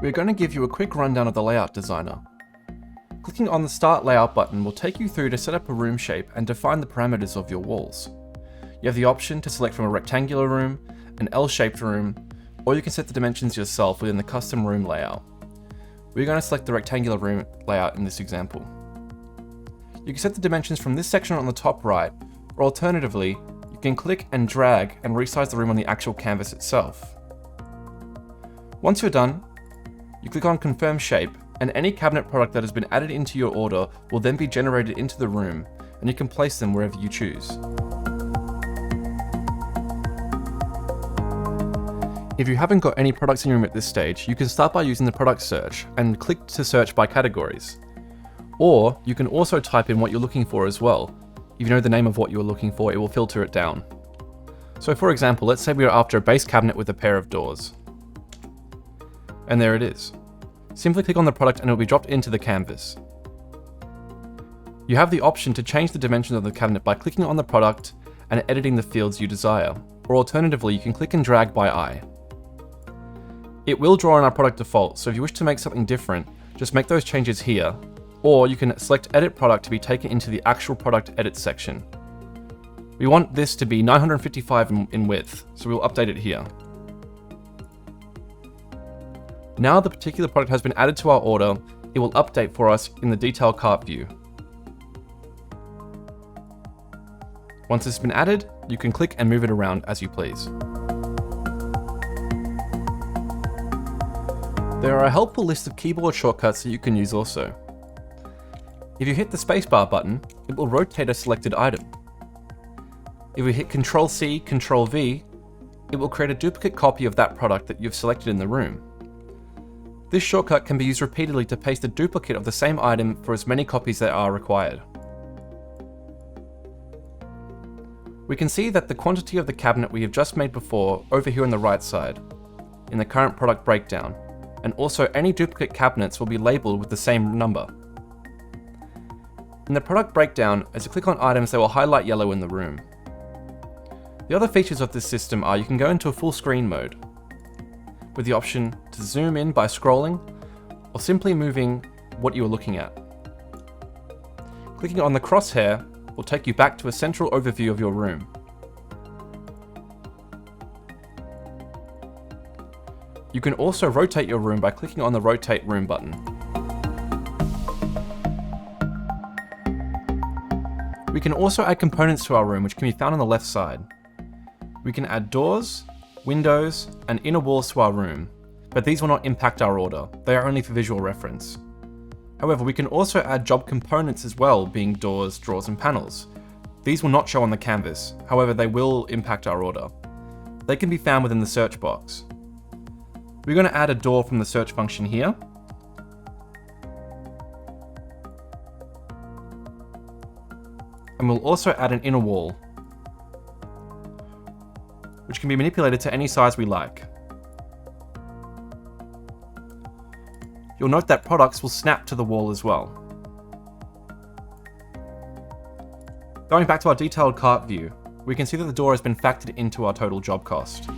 we're going to give you a quick rundown of the Layout Designer. Clicking on the Start Layout button will take you through to set up a room shape and define the parameters of your walls. You have the option to select from a rectangular room, an L-shaped room, or you can set the dimensions yourself within the custom room layout. We're going to select the rectangular room layout in this example. You can set the dimensions from this section on the top right, or alternatively, you can click and drag and resize the room on the actual canvas itself. Once you're done, you click on Confirm Shape, and any cabinet product that has been added into your order will then be generated into the room, and you can place them wherever you choose. If you haven't got any products in your room at this stage, you can start by using the product search and click to search by categories. Or you can also type in what you're looking for as well. If you know the name of what you're looking for, it will filter it down. So for example, let's say we are after a base cabinet with a pair of doors. And there it is. Simply click on the product and it will be dropped into the canvas. You have the option to change the dimensions of the cabinet by clicking on the product and editing the fields you desire. Or alternatively, you can click and drag by eye. It will draw on our product default, so if you wish to make something different, just make those changes here, or you can select Edit Product to be taken into the actual product edit section. We want this to be 955 in width, so we'll update it here. Now the particular product has been added to our order, it will update for us in the Detail Cart view. Once it's been added, you can click and move it around as you please. There are a helpful list of keyboard shortcuts that you can use also. If you hit the spacebar button, it will rotate a selected item. If we hit Ctrl-C, Ctrl-V, it will create a duplicate copy of that product that you've selected in the room. This shortcut can be used repeatedly to paste a duplicate of the same item for as many copies that are required. We can see that the quantity of the cabinet we have just made before over here on the right side, in the current product breakdown, and also any duplicate cabinets will be labelled with the same number. In the product breakdown, as you click on items, they will highlight yellow in the room. The other features of this system are you can go into a full screen mode, with the option to zoom in by scrolling, or simply moving what you are looking at. Clicking on the crosshair will take you back to a central overview of your room. You can also rotate your room by clicking on the Rotate Room button. We can also add components to our room, which can be found on the left side. We can add doors, windows, and inner walls to our room, but these will not impact our order. They are only for visual reference. However, we can also add job components as well, being doors, drawers, and panels. These will not show on the canvas, however they will impact our order. They can be found within the search box. We're going to add a door from the search function here. And we'll also add an inner wall, which can be manipulated to any size we like. You'll note that products will snap to the wall as well. Going back to our detailed cart view, we can see that the door has been factored into our total job cost.